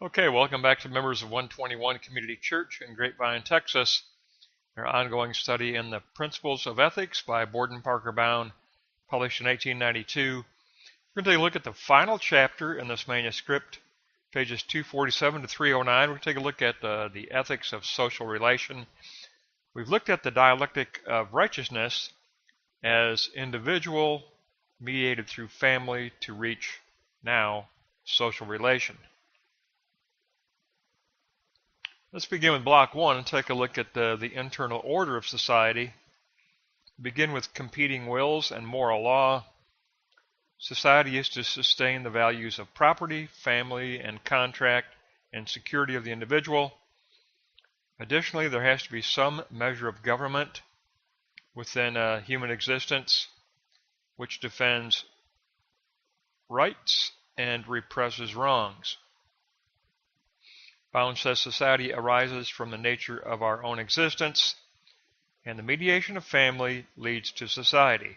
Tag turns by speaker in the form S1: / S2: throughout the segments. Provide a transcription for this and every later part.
S1: Okay, welcome back to members of 121 Community Church in Grapevine, Texas. Our ongoing study in the Principles of Ethics by Borden Parker Bowne, published in 1892. We're going to take a look at the final chapter in this manuscript, pages 247 to 309. We're going to take a look at the ethics of social relation. We've looked at the dialectic of righteousness as individual, mediated through family, to reach now social relation. Let's begin with block one and take a look at the internal order of society. Begin with competing wills and moral law. Society is to sustain the values of property, family, and contract, and security of the individual. Additionally, there has to be some measure of government within human existence which defends rights and represses wrongs. Bowne says society arises from the nature of our own existence, and the mediation of family leads to society.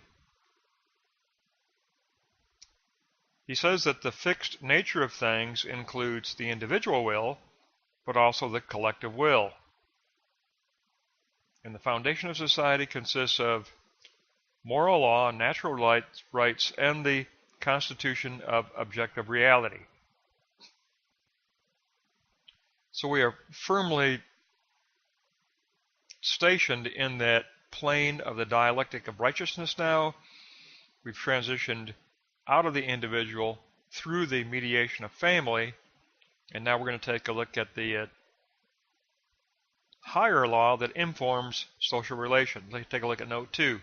S1: He says that the fixed nature of things includes the individual will, but also the collective will. And the foundation of society consists of moral law, natural rights, and the constitution of objective reality. So we are firmly stationed in that plane of the dialectic of righteousness now. We've transitioned out of the individual through the mediation of family, and now we're going to take a look at the higher law that informs social relation. Let's take a look at note 2.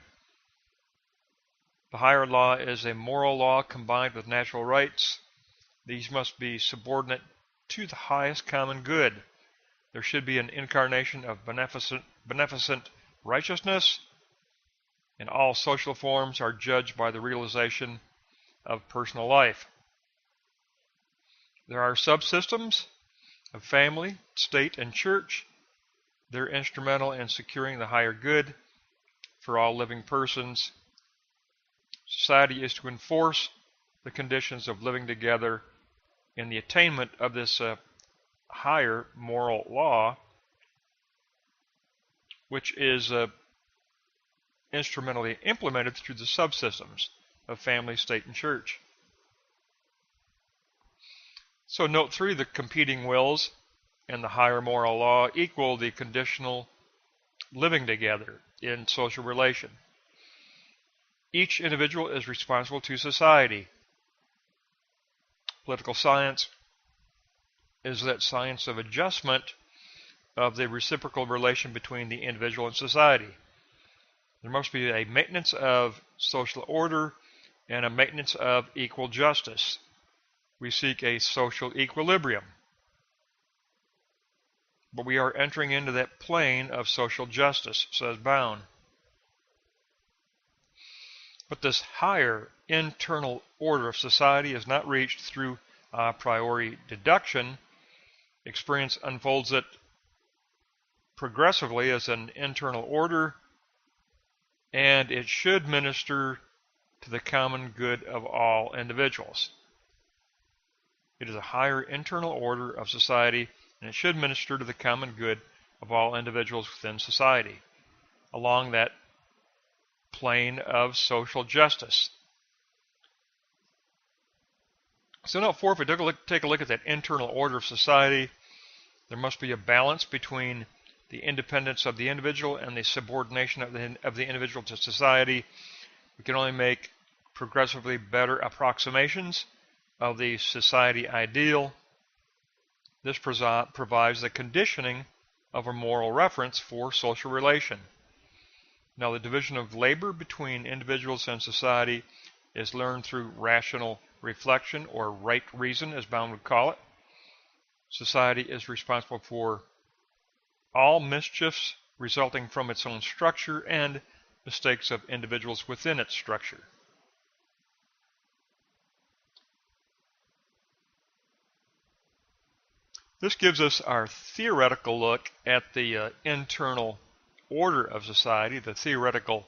S1: The higher law is a moral law combined with natural rights. These must be subordinate to the highest common good. There should be an incarnation of beneficent righteousness, and all social forms are judged by the realization of personal life. There are subsystems of family, state, and church. They're instrumental in securing the higher good for all living persons. Society is to enforce the conditions of living together in the attainment of this higher moral law, which is instrumentally implemented through the subsystems of family, state, and church. So note 3, the competing wills and the higher moral law equal the conditional living together in social relation. Each individual is responsible to society. Political science is that science of adjustment of the reciprocal relation between the individual and society. There must be a maintenance of social order and a maintenance of equal justice. We seek a social equilibrium, but we are entering into that plane of social justice, says Bowne. But this higher internal order of society is not reached through a priori deduction. Experience unfolds it progressively as an internal order, and it should minister to the common good of all individuals. It is a higher internal order of society, and it should minister to the common good of all individuals within society, along that plane of social justice. So note 4, if we take a look at that internal order of society, there must be a balance between the independence of the individual and the subordination of the individual to society. We can only make progressively better approximations of the society ideal. This provides the conditioning of a moral reference for social relation. Now, the division of labor between individuals and society is learned through rational reflection, or right reason, as Bowne would call it. Society is responsible for all mischiefs resulting from its own structure and mistakes of individuals within its structure. This gives us our theoretical look at the internal order of society, the theoretical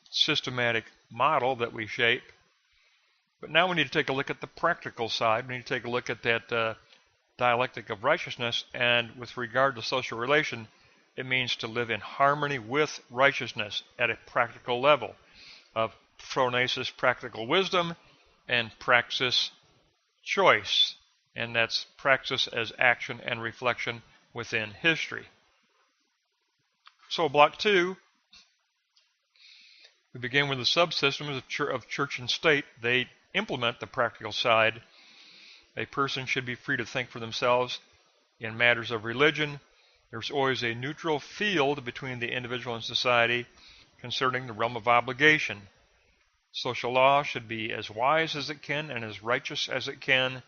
S1: systematic model that we shape. But now we need to take a look at the practical side. We need to take a look at that dialectic of righteousness, and with regard to social relation, it means to live in harmony with righteousness at a practical level of phronesis, practical wisdom, and praxis, choice, and that's praxis as action and reflection within history. So block 2, we begin with the subsystems of church and state. They implement the practical side. A person should be free to think for themselves in matters of religion. There's always a neutral field between the individual and society concerning the realm of obligation. Social law should be as wise as it can and as righteous as it can.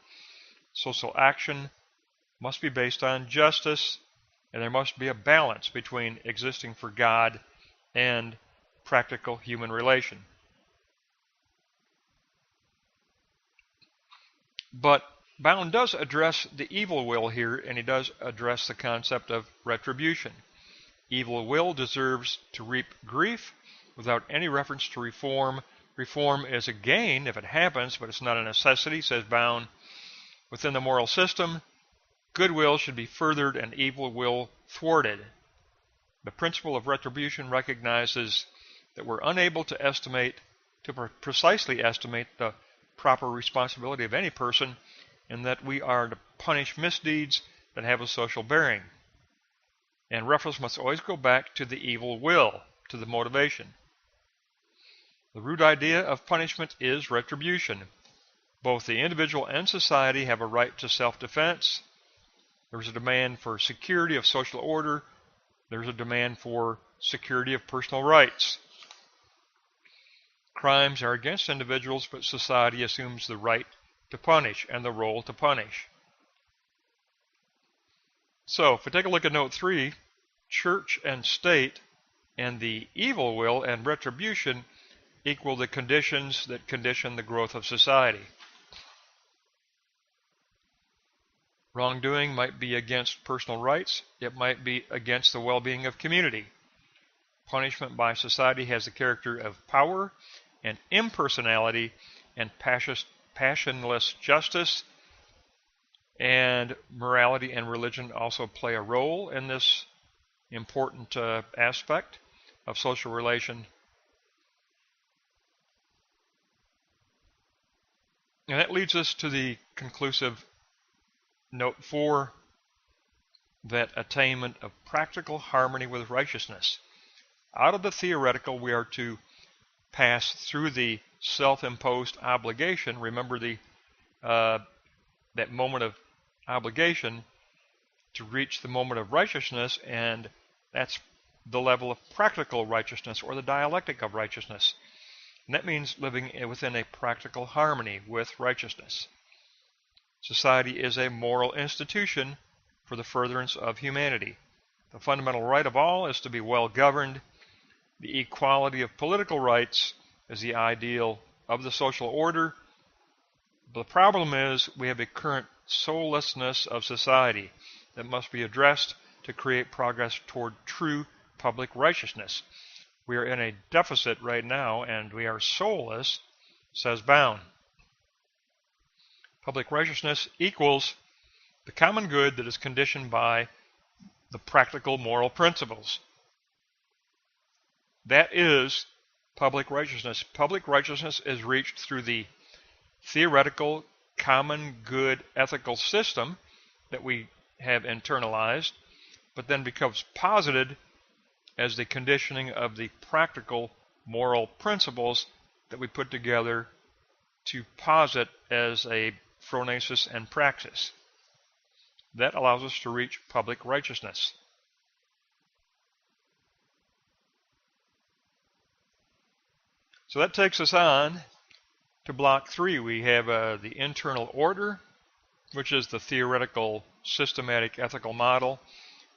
S1: Social action must be based on justice, and there must be a balance between existing for God and practical human relation. But Bowne does address the evil will here, and he does address the concept of retribution. Evil will deserves to reap grief without any reference to reform. Reform is a gain if it happens, but it's not a necessity, says Bowne. Within the moral system, goodwill should be furthered and evil will thwarted. The principle of retribution recognizes that we're unable to precisely estimate the proper responsibility of any person, and that we are to punish misdeeds that have a social bearing. And reference must always go back to the evil will, to the motivation. The root idea of punishment is retribution. Both the individual and society have a right to self-defense. There's a demand for security of social order. There's a demand for security of personal rights. Crimes are against individuals, but society assumes the right to punish and the role to punish. So, if we take a look at note 3, church and state and the evil will and retribution equal the conditions that condition the growth of society. Wrongdoing might be against personal rights. It might be against the well-being of community. Punishment by society has the character of power and impersonality and passionless justice, and morality and religion also play a role in this important aspect of social relation. And that leads us to the conclusive note 4, that attainment of practical harmony with righteousness. Out of the theoretical, we are to pass through the self-imposed obligation. Remember that moment of obligation to reach the moment of righteousness, and that's the level of practical righteousness or the dialectic of righteousness. And that means living within a practical harmony with righteousness. Society is a moral institution for the furtherance of humanity. The fundamental right of all is to be well governed. The equality of political rights is the ideal of the social order. The problem is we have a current soullessness of society that must be addressed to create progress toward true public righteousness. We are in a deficit right now, and we are soulless, says Bowne. Public righteousness equals the common good that is conditioned by the practical moral principles. That is public righteousness. Public righteousness is reached through the theoretical common good ethical system that we have internalized, but then becomes posited as the conditioning of the practical moral principles that we put together to posit as a phronesis and praxis. That allows us to reach public righteousness. So that takes us on to block 3. We have the internal order, which is the theoretical systematic ethical model.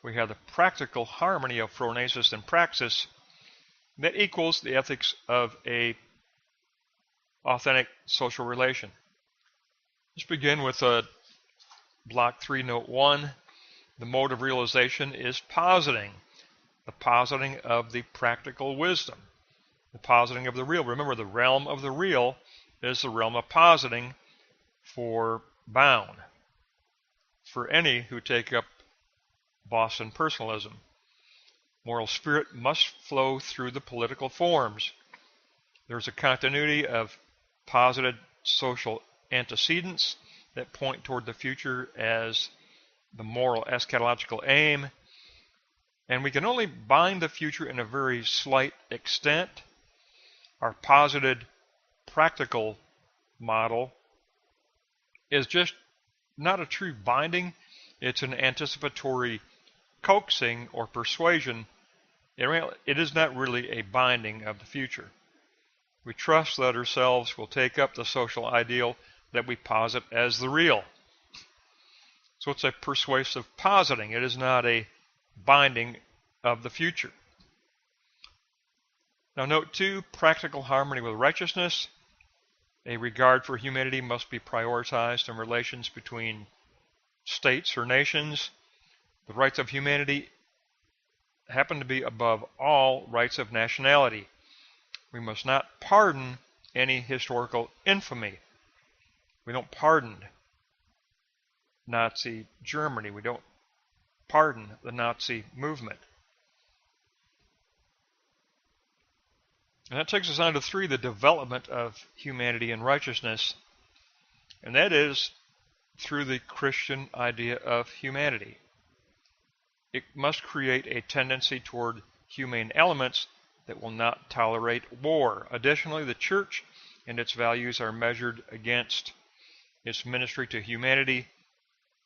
S1: We have the practical harmony of phronesis and praxis. That equals the ethics of a authentic social relation. Let's begin with block 3, note 1. The mode of realization is positing. The positing of the practical wisdom. The positing of the real. Remember, the realm of the real is the realm of positing for Bowne. for any who take up Boston personalism. Moral spirit must flow through the political forms. There's a continuity of posited social antecedents that point toward the future as the moral eschatological aim, and we can only bind the future in a very slight extent. Our posited practical model is just not a true binding, it's an anticipatory coaxing or persuasion. It is not really a binding of the future. We trust that ourselves will take up the social ideal that we posit as the real. So it's a persuasive positing. It is not a binding of the future. Now note 2, practical harmony with righteousness. A regard for humanity must be prioritized in relations between states or nations. The rights of humanity happen to be above all rights of nationality. We must not pardon any historical infamy. We don't pardon Nazi Germany. We don't pardon the Nazi movement. And that takes us on to 3, the development of humanity and righteousness. And that is through the Christian idea of humanity. It must create a tendency toward humane elements that will not tolerate war. Additionally, the church and its values are measured against its ministry to humanity.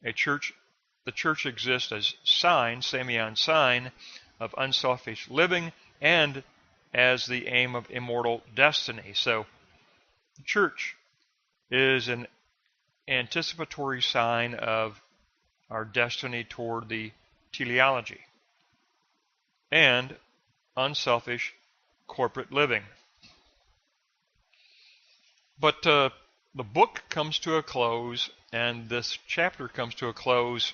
S1: The church exists as sign, semeion sign, of unselfish living and as the aim of immortal destiny. So the church is an anticipatory sign of our destiny toward the teleology and unselfish corporate living. But the book comes to a close, and this chapter comes to a close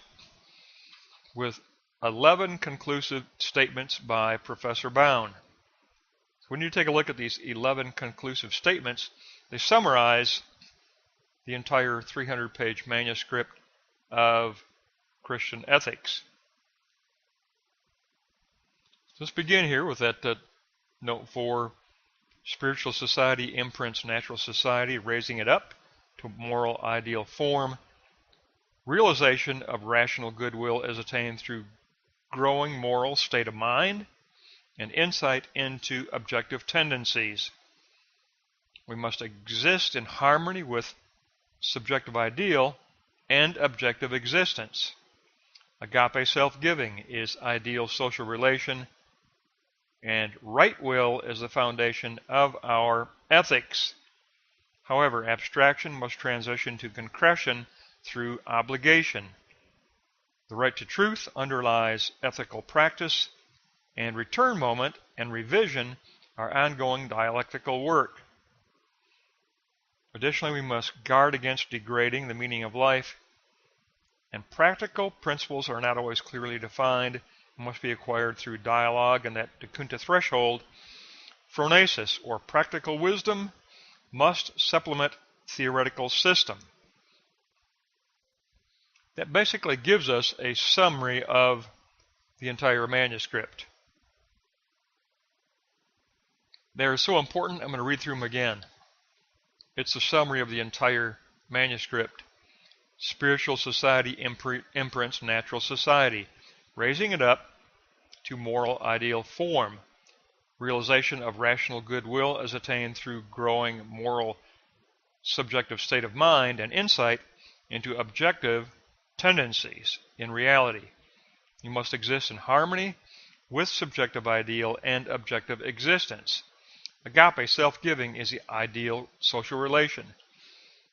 S1: with 11 conclusive statements by Professor Bowne. When you take a look at these 11 conclusive statements, they summarize the entire 300-page manuscript of Christian ethics. Let's begin here with that note 4, spiritual society imprints natural society, raising it up to moral ideal form. Realization of rational goodwill is attained through growing moral state of mind and insight into objective tendencies. We must exist in harmony with subjective ideal and objective existence. Agape self-giving is ideal social relation, and right will is the foundation of our ethics. However, abstraction must transition to concretion through obligation. The right to truth underlies ethical practice, and return moment and revision are ongoing dialectical work. Additionally, we must guard against degrading the meaning of life, and practical principles are not always clearly defined and must be acquired through dialogue, and that Dekunta threshold, phronesis, or practical wisdom, must supplement theoretical system. That basically gives us a summary of the entire manuscript. They're so important, I'm going to read through them again. It's a summary of the entire manuscript. Spiritual society imprints natural society, raising it up to moral ideal form. Realization of rational goodwill is attained through growing moral subjective state of mind and insight into objective tendencies in reality. You must exist in harmony with subjective ideal and objective existence. Agape self-giving is the ideal social relation,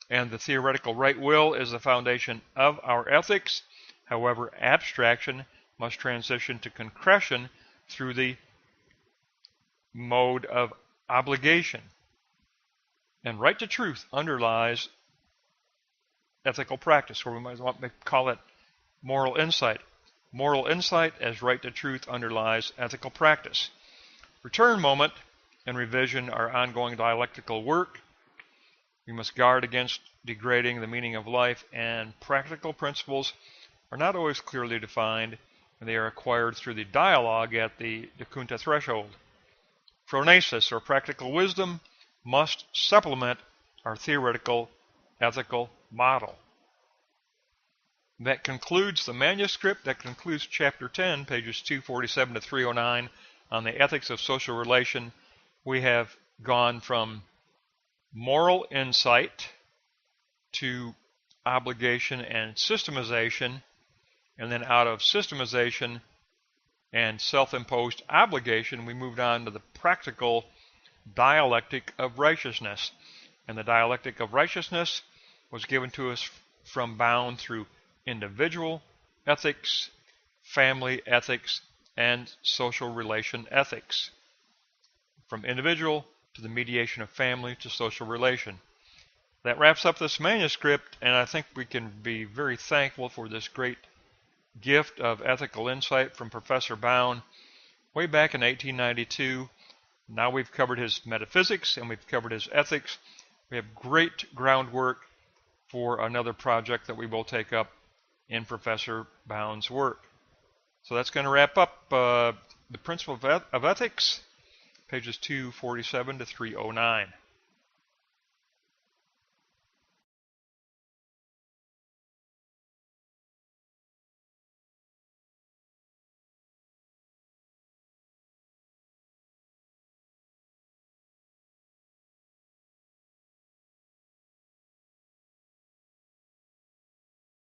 S1: and the theoretical right will is the foundation of our ethics. However, abstraction must transition to concretion through the mode of obligation. And right to truth underlies ethical practice, or we might want to call it moral insight. Moral insight as right to truth underlies ethical practice. Return moment and revision are ongoing dialectical work. We must guard against degrading the meaning of life, and practical principles are not always clearly defined, and they are acquired through the dialogue at the Kunta threshold. Phronesis, or practical wisdom, must supplement our theoretical ethical model. That concludes the manuscript. That concludes Chapter 10, pages 247 to 309 on the ethics of social relation. We have gone from moral insight to obligation and systemization, and then out of systemization and self-imposed obligation, we moved on to the practical dialectic of righteousness. And the dialectic of righteousness was given to us from Bowne through individual ethics, family ethics, and social relation ethics. From individual to the mediation of family to social relation. That wraps up this manuscript, and I think we can be very thankful for this great gift of ethical insight from Professor Bowne way back in 1892. Now we've covered his metaphysics and we've covered his ethics. We have great groundwork for another project that we will take up in Professor Bowne's work. So that's going to wrap up the Principle of Ethics, pages 247 to 309.